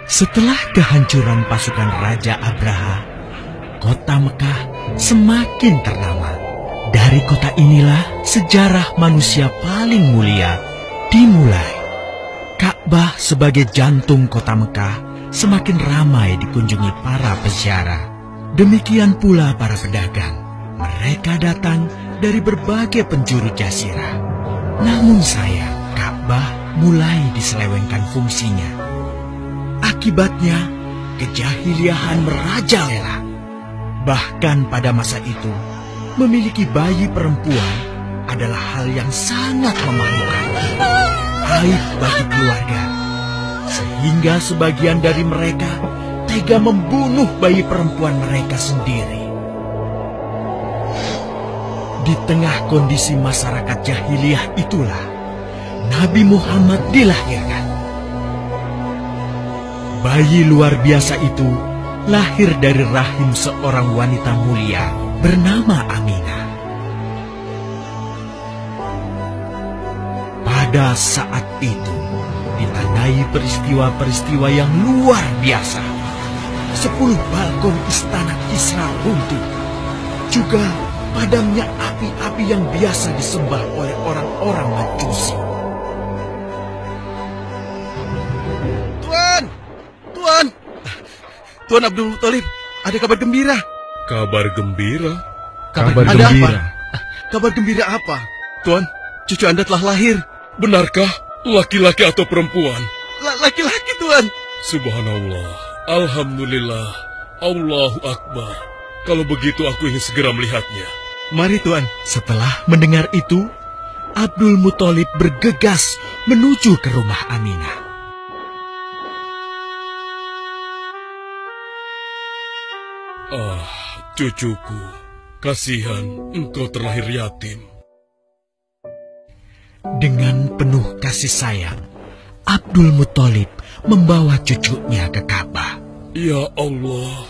Setelah kehancuran pasukan Raja Abraha, kota Mekah semakin ternama. Dari kota inilah sejarah manusia paling mulia dimulai. Ka'bah sebagai jantung kota Mekah semakin ramai dikunjungi para peziarah. Demikian pula para pedagang. Mereka datang dari berbagai penjuru jazirah. Namun sayang, Ka'bah mulai diselewengkan fungsinya. Akibatnya, kejahiliahan merajalela. Bahkan pada masa itu, memiliki bayi perempuan adalah hal yang sangat memalukan. Aib bagi keluarga. Sehingga sebagian dari mereka tega membunuh bayi perempuan mereka sendiri. Di tengah kondisi masyarakat jahiliyah itulah Nabi Muhammad dilahirkan. Bayi luar biasa itu lahir dari rahim seorang wanita mulia bernama Aminah. Pada saat itu ditandai peristiwa-peristiwa yang luar biasa. 10 balkon istana Kisra runtuh. Juga padamnya api-api yang biasa disembah oleh orang-orang Majusi. Tuan Abdul Muthalib, ada kabar gembira. Kabar gembira? Kabar gembira? Kabar gembira apa? Tuan, cucu Anda telah lahir. Benarkah? Laki-laki atau perempuan? Laki-laki, Tuan. Subhanallah, Alhamdulillah, Allahu Akbar. Kalau begitu aku ingin segera melihatnya. Mari, Tuan. Setelah mendengar itu, Abdul Muthalib bergegas menuju ke rumah Aminah. Ah, cucuku, kasihan engkau terlahir yatim. Dengan penuh kasih sayang, Abdul Muthalib membawa cucunya ke Ka'bah. Ya Allah,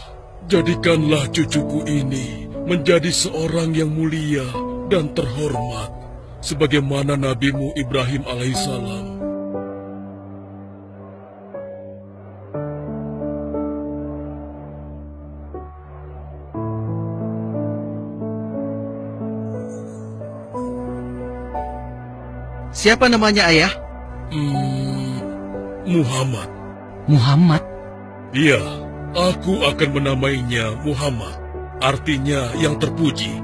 jadikanlah cucuku ini menjadi seorang yang mulia dan terhormat, sebagaimana Nabimu Ibrahim alaihissalam. Siapa namanya, Ayah? Muhammad. Muhammad? Iya, aku akan menamainya Muhammad. Artinya yang terpuji.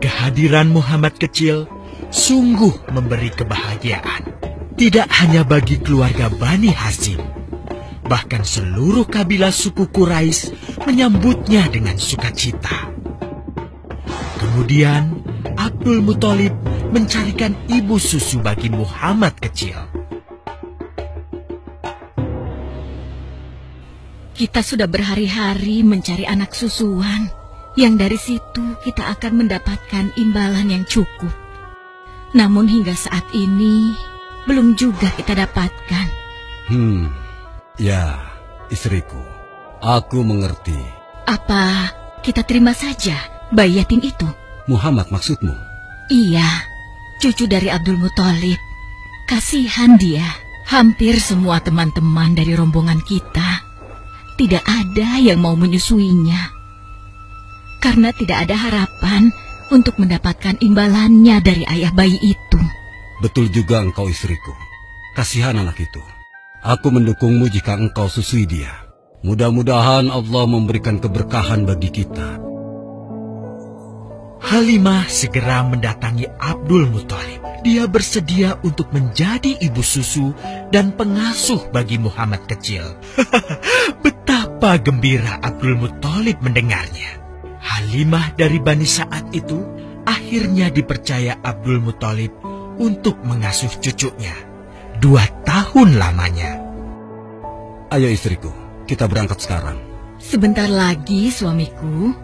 Kehadiran Muhammad kecil sungguh memberi kebahagiaan. Tidak hanya bagi keluarga Bani Hashim, bahkan seluruh kabilah suku Quraisy menyambutnya dengan sukacita. Kemudian Abdul Muthalib mencarikan ibu susu bagi Muhammad kecil. Kita sudah berhari-hari mencari anak susuan, yang dari situ kita akan mendapatkan imbalan yang cukup. Namun hingga saat ini, belum juga kita dapatkan. Ya, istriku, aku mengerti. Apa kita terima saja bayi yatim itu? Muhammad maksudmu? Iya, cucu dari Abdul Muthalib. Kasihan dia. Hampir semua teman-teman dari rombongan kita tidak ada yang mau menyusuinya. Karena tidak ada harapan untuk mendapatkan imbalannya dari ayah bayi itu. Betul juga engkau, istriku. Kasihan anak itu. Aku mendukungmu jika engkau susui dia. Mudah-mudahan Allah memberikan keberkahan bagi kita. Halimah segera mendatangi Abdul Muthalib. Dia bersedia untuk menjadi ibu susu dan pengasuh bagi Muhammad kecil. Betapa gembira Abdul Muthalib mendengarnya. Halimah dari Bani Sa'ad itu akhirnya dipercaya Abdul Muthalib untuk mengasuh cucunya 2 tahun lamanya. Ayo istriku, kita berangkat sekarang. Sebentar lagi suamiku.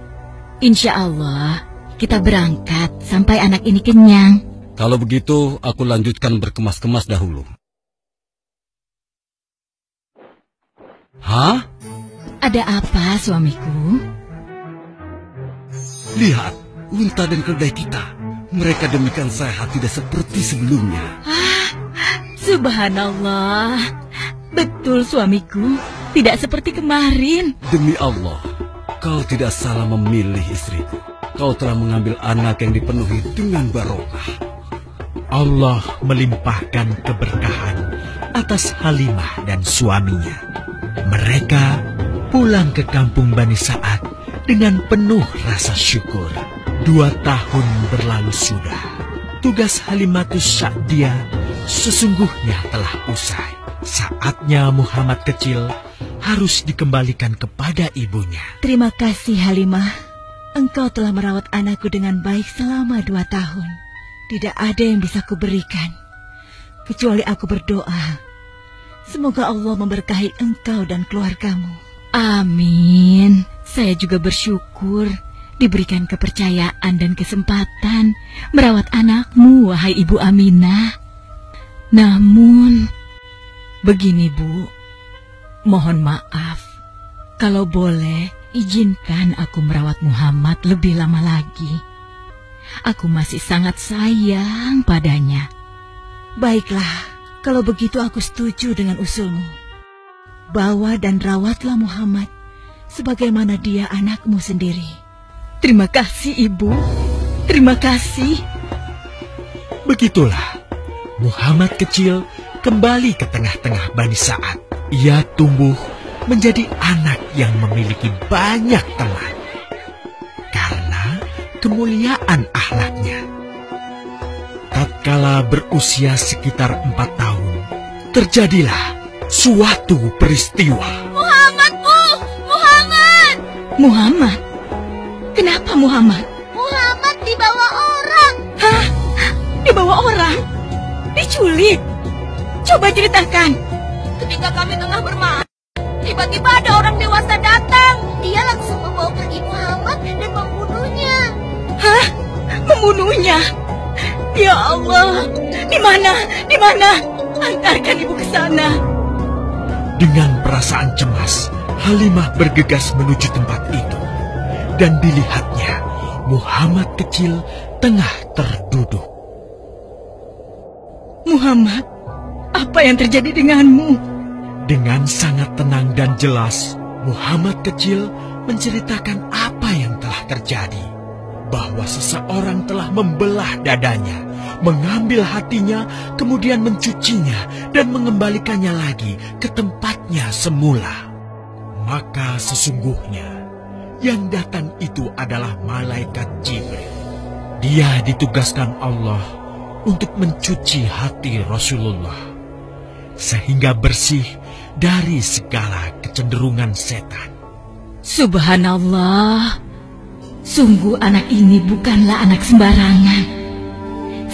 Insya Allah kita berangkat sampai anak ini kenyang. Kalau begitu, aku lanjutkan berkemas-kemas dahulu. Hah? Ada apa, suamiku? Lihat, unta dan keledai kita. Mereka demikian sehat, tidak seperti sebelumnya. Subhanallah. Betul, suamiku. Tidak seperti kemarin. Demi Allah, kau tidak salah memilih istriku. Kau telah mengambil anak yang dipenuhi dengan barokah. Allah melimpahkan keberkahan atas Halimah dan suaminya. Mereka pulang ke kampung Bani Sa'ad dengan penuh rasa syukur. 2 tahun berlalu sudah. Tugas Halimatus Sa'diyah sesungguhnya telah usai. Saatnya Muhammad kecil harus dikembalikan kepada ibunya. Terima kasih, Halimah. Engkau telah merawat anakku dengan baik selama 2 tahun. Tidak ada yang bisa kuberikan, kecuali aku berdoa. Semoga Allah memberkahi engkau dan keluargamu. Amin. Saya juga bersyukur diberikan kepercayaan dan kesempatan merawat anakmu, wahai Ibu Aminah. Namun, begini Bu, mohon maaf. Kalau boleh, izinkan aku merawat Muhammad lebih lama lagi. Aku masih sangat sayang padanya. Baiklah, kalau begitu aku setuju dengan usulmu. Bawa dan rawatlah Muhammad sebagaimana dia anakmu sendiri. Terima kasih, Ibu. Terima kasih. Begitulah, Muhammad kecil kembali ke tengah-tengah Bani Sa'ad. Ia tumbuh menjadi anak yang memiliki banyak teman karena kemuliaan akhlaknya. Tatkala berusia sekitar 4 tahun, terjadilah suatu peristiwa. Muhammad, Bu! Muhammad! Muhammad? Kenapa Muhammad? Muhammad dibawa orang. Hah? Dibawa orang? Diculik? Coba ceritakan. Ketika kami tengah bermain, tiba-tiba ada orang dewasa datang. Dia langsung membawa pergi Muhammad dan membunuhnya. Hah? Membunuhnya? Ya Allah, di mana? Di mana? Antarkan ibu ke sana. Dengan perasaan cemas, Halimah bergegas menuju tempat itu. Dan dilihatnya, Muhammad kecil tengah terduduk. Muhammad, apa yang terjadi denganmu? Dengan sangat tenang dan jelas, Muhammad kecil menceritakan apa yang telah terjadi. Bahwa seseorang telah membelah dadanya, mengambil hatinya, kemudian mencucinya dan mengembalikannya lagi ke tempatnya semula. Maka sesungguhnya yang datang itu adalah malaikat Jibril. Dia ditugaskan Allah untuk mencuci hati Rasulullah sehingga bersih dari segala kecenderungan setan. Subhanallah, sungguh anak ini bukanlah anak sembarangan.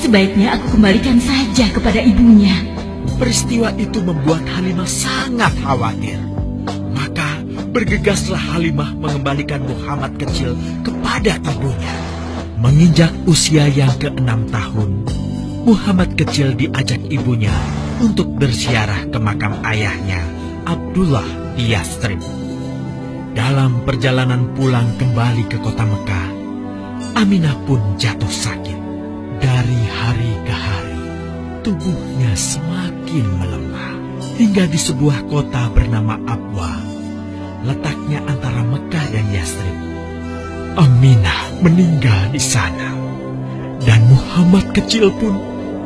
Sebaiknya aku kembalikan saja kepada ibunya. Peristiwa itu membuat Halimah sangat khawatir. Maka bergegaslah Halimah mengembalikan Muhammad kecil kepada ibunya. Menginjak usia yang ke-6 tahun, Muhammad kecil diajak ibunya untuk berziarah ke makam ayahnya, Abdullah di Yathrib. Dalam perjalanan pulang kembali ke kota Mekah, Aminah pun jatuh sakit. Dari hari ke hari, tubuhnya semakin melemah. Hingga di sebuah kota bernama Abwa, letaknya antara Mekah dan Yathrib, Aminah meninggal di sana. Dan Muhammad kecil pun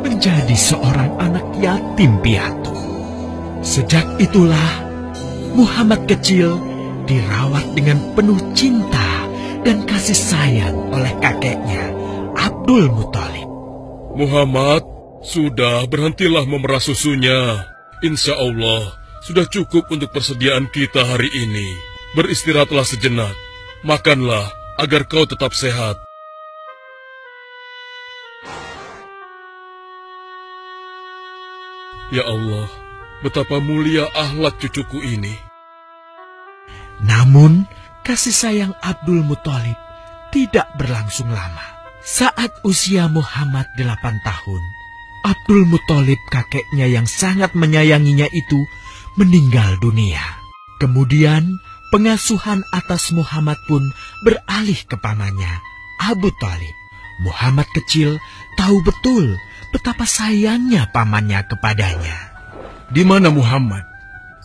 menjadi seorang anak yatim piatu. Sejak itulah Muhammad kecil dirawat dengan penuh cinta dan kasih sayang oleh kakeknya, Abdul Muthalib. Muhammad, sudah berhentilah memerah susunya. Insya Allah, sudah cukup untuk persediaan kita hari ini. Beristirahatlah sejenak. Makanlah agar kau tetap sehat. Ya Allah, betapa mulia akhlak cucuku ini. Namun, kasih sayang Abdul Muthalib tidak berlangsung lama. Saat usia Muhammad 8 tahun, Abdul Muthalib kakeknya yang sangat menyayanginya itu meninggal dunia. Kemudian, pengasuhan atas Muhammad pun beralih ke pamannya, Abu Thalib. Muhammad kecil tahu betul betapa sayangnya pamannya kepadanya. Di mana Muhammad?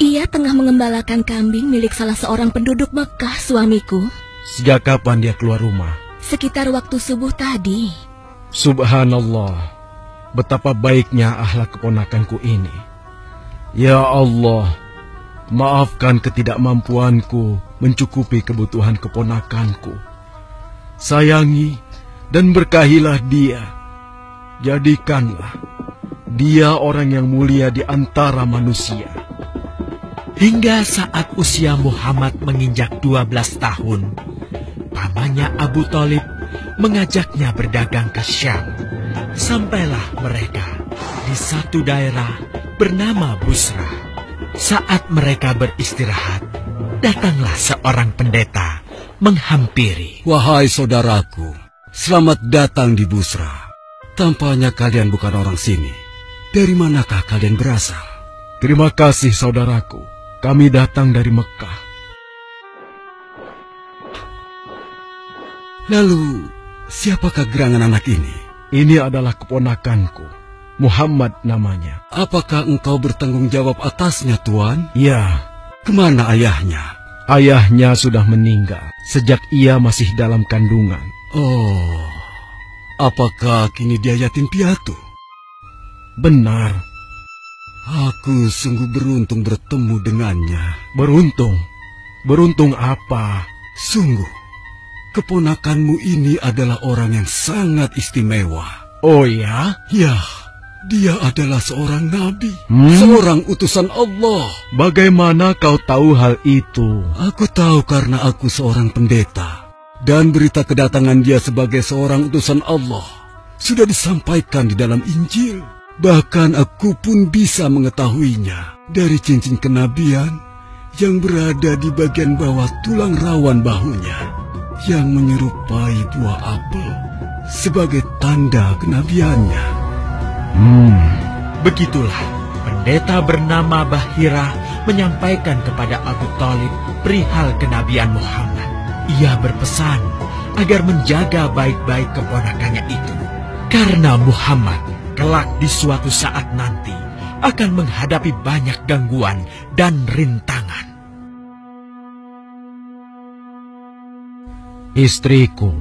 Ia tengah mengembalakan kambing milik salah seorang penduduk Mekah, suamiku. Sejak kapan dia keluar rumah? Sekitar waktu subuh tadi. Subhanallah, betapa baiknya akhlak keponakanku ini. Ya Allah, maafkan ketidakmampuanku mencukupi kebutuhan keponakanku. Sayangi dan berkahilah dia. Jadikanlah dia orang yang mulia di antara manusia. Hingga saat usia Muhammad menginjak 12 tahun, pamannya Abu Thalib mengajaknya berdagang ke Syam. Sampailah mereka di satu daerah bernama Busra. Saat mereka beristirahat, datanglah seorang pendeta menghampiri. Wahai saudaraku, selamat datang di Busra. Tampaknya kalian bukan orang sini. Dari manakah kalian berasal? Terima kasih saudaraku. Kami datang dari Mekah. Lalu, siapakah gerangan anak ini? Ini adalah keponakanku. Muhammad namanya. Apakah engkau bertanggung jawab atasnya, Tuan? Ya. Kemana ayahnya? Ayahnya sudah meninggal sejak ia masih dalam kandungan. Oh, apakah kini dia yatim piatu? Benar. Aku sungguh beruntung bertemu dengannya. Beruntung? Beruntung apa? Sungguh, keponakanmu ini adalah orang yang sangat istimewa. Oh ya? Ya, dia adalah seorang nabi, seorang utusan Allah. Bagaimana kau tahu hal itu? Aku tahu karena aku seorang pendeta. Dan berita kedatangan dia sebagai seorang utusan Allah sudah disampaikan di dalam Injil. Bahkan aku pun bisa mengetahuinya dari cincin kenabian yang berada di bagian bawah tulang rawan bahunya yang menyerupai buah apel sebagai tanda kenabiannya. Begitulah pendeta bernama Bahira menyampaikan kepada Abu Thalib perihal kenabian Muhammad. Ia berpesan agar menjaga baik-baik keponakannya itu, karena Muhammad kelak di suatu saat nanti akan menghadapi banyak gangguan dan rintangan. Istriku,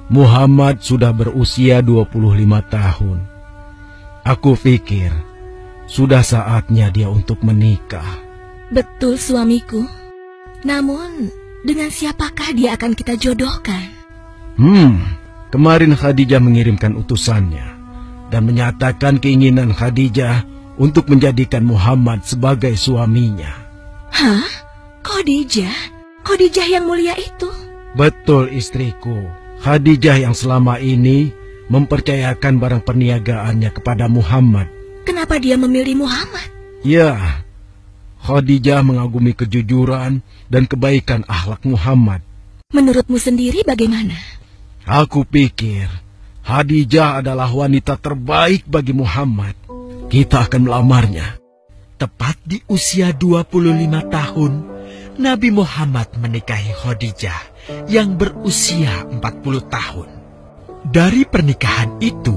Muhammad sudah berusia 25 tahun. Aku pikir sudah saatnya dia untuk menikah. Betul, suamiku. Namun, dengan siapakah dia akan kita jodohkan? Kemarin Khadijah mengirimkan utusannya dan menyatakan keinginan Khadijah untuk menjadikan Muhammad sebagai suaminya. Hah? Khadijah? Khadijah yang mulia itu? Betul, istriku. Khadijah yang selama ini mempercayakan barang perniagaannya kepada Muhammad. Kenapa dia memilih Muhammad? Ya, Khadijah mengagumi kejujuran dan kebaikan akhlak Muhammad. Menurutmu sendiri bagaimana? Aku pikir Khadijah adalah wanita terbaik bagi Muhammad. Kita akan melamarnya. Tepat di usia 25 tahun, Nabi Muhammad menikahi Khadijah yang berusia 40 tahun. Dari pernikahan itu,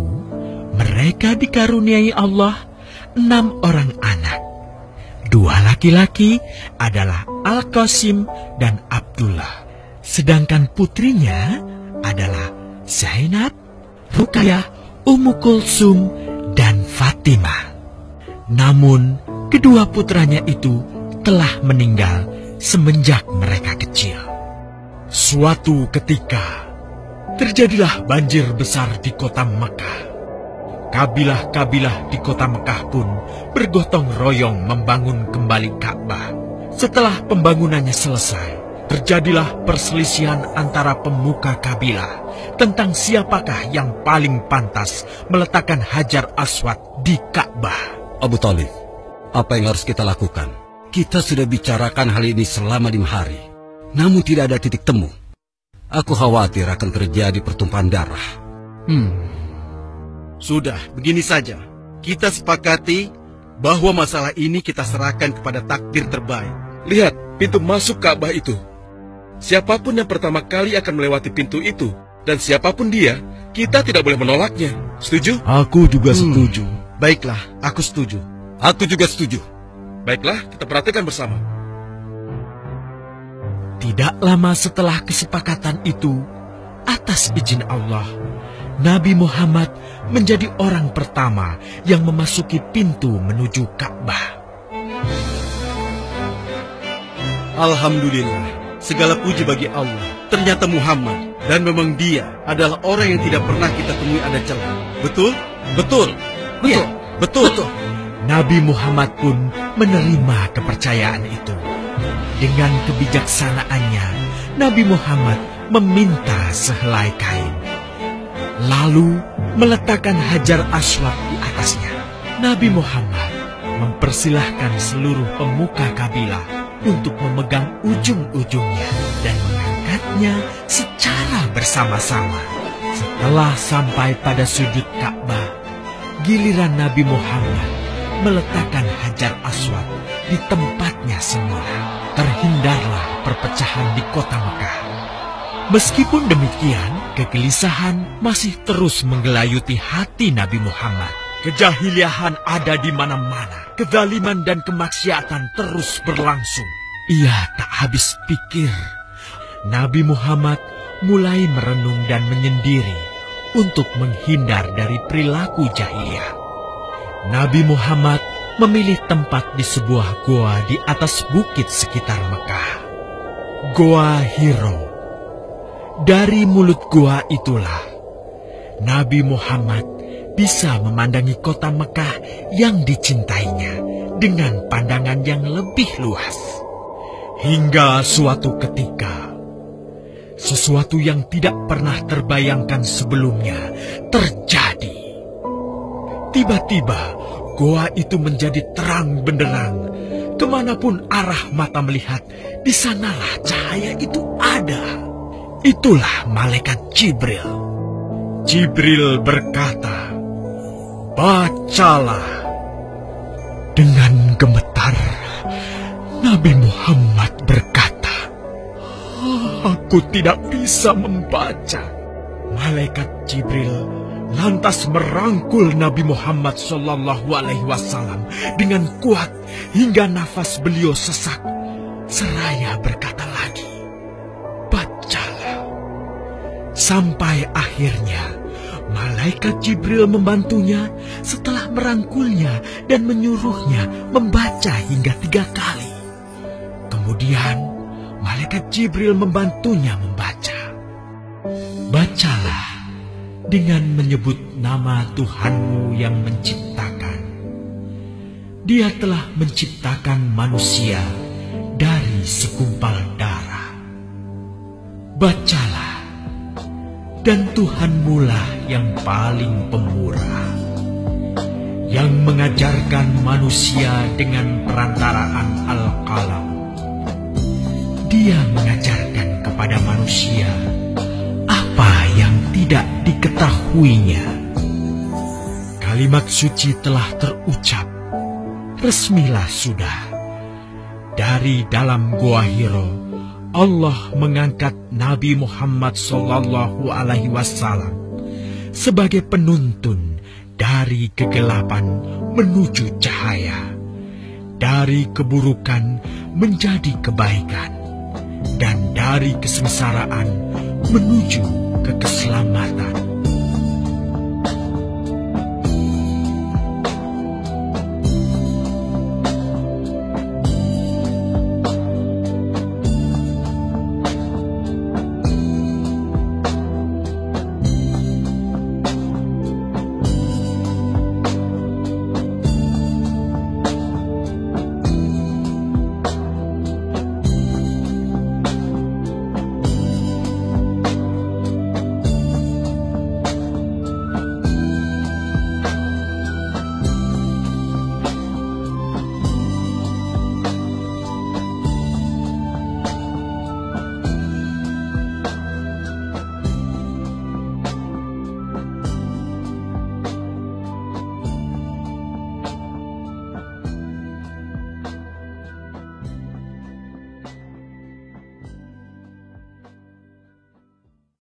mereka dikaruniai Allah 6 orang anak. 2 laki-laki adalah Al-Qasim dan Abdullah. Sedangkan putrinya adalah Zainab, Ruqayyah, Ummu Kulsum, dan Fatimah. Namun, kedua putranya itu telah meninggal semenjak mereka kecil. Suatu ketika, terjadilah banjir besar di kota Mekah. Kabilah-kabilah di kota Mekah pun bergotong royong membangun kembali Ka'bah. Setelah pembangunannya selesai, terjadilah perselisihan antara pemuka kabilah tentang siapakah yang paling pantas meletakkan Hajar Aswad di Ka'bah. Abu Thalib, apa yang harus kita lakukan? Kita sudah bicarakan hal ini selama 5 hari, namun tidak ada titik temu. Aku khawatir akan terjadi pertumpahan darah. Sudah, begini saja. Kita sepakati bahwa masalah ini kita serahkan kepada takdir terbaik. Lihat pintu masuk Ka'bah itu. Siapapun yang pertama kali akan melewati pintu itu, dan siapapun dia, kita tidak boleh menolaknya. Setuju? Aku juga setuju. Baiklah, aku setuju. Aku juga setuju. Baiklah, kita perhatikan bersama. Tidak lama setelah kesepakatan itu, atas izin Allah, Nabi Muhammad menjadi orang pertama yang memasuki pintu menuju Ka'bah. Alhamdulillah, segala puji bagi Allah. Ternyata Muhammad, dan memang dia adalah orang yang tidak pernah kita temui ada celah. Betul? Betul. Betul. Ya, betul. Nabi Muhammad pun menerima kepercayaan itu. Dengan kebijaksanaannya, Nabi Muhammad meminta sehelai kain, lalu meletakkan Hajar Aswad di atasnya. Nabi Muhammad mempersilahkan seluruh pemuka kabilah untuk memegang ujung-ujungnya dan mengangkatnya secara bersama-sama. Setelah sampai pada sudut Ka'bah, giliran Nabi Muhammad meletakkan Hajar Aswad di tempatnya semula. Terhindarlah perpecahan di kota Mekah. Meskipun demikian, kegelisahan masih terus menggelayuti hati Nabi Muhammad. Kejahiliahan ada di mana-mana. Kezaliman dan kemaksiatan terus berlangsung. Ia tak habis pikir. Nabi Muhammad mulai merenung dan menyendiri untuk menghindar dari perilaku jahiliyah. Nabi Muhammad memilih tempat di sebuah goa di atas bukit sekitar Mekah. Goa Hiro. Dari mulut goa itulah Nabi Muhammad bisa memandangi kota Mekah yang dicintainya dengan pandangan yang lebih luas. Hingga suatu ketika, sesuatu yang tidak pernah terbayangkan sebelumnya terjadi. Tiba-tiba, goa itu menjadi terang benderang. Kemanapun arah mata melihat, di sanalah cahaya itu ada. Itulah malaikat Jibril. Jibril berkata, "Bacalah." Dengan gemetar, Nabi Muhammad berkata, "Aku tidak bisa membaca." Malaikat Jibril lantas merangkul Nabi Muhammad SAW dengan kuat hingga nafas beliau sesak. Seraya berkata lagi, "Bacalah." Sampai akhirnya malaikat Jibril membantunya setelah merangkulnya dan menyuruhnya membaca hingga 3 kali. Kemudian malaikat Jibril membantunya membaca. "Bacalah dengan menyebut nama Tuhanmu yang menciptakan. Dia telah menciptakan manusia dari segumpal darah. Bacalah, dan Tuhanmulah yang paling pemurah, yang mengajarkan manusia dengan perantaraan Al-Qalam. Dia mengajarkan kepada manusia apa yang tidak diketahuinya." Kalimat suci telah terucap. Resmilah sudah. Dari dalam Goa Hiro, Allah mengangkat Nabi Muhammad SAW sebagai penuntun dari kegelapan menuju cahaya, dari keburukan menjadi kebaikan, dan dari kesengsaraan menuju ke keselamatan.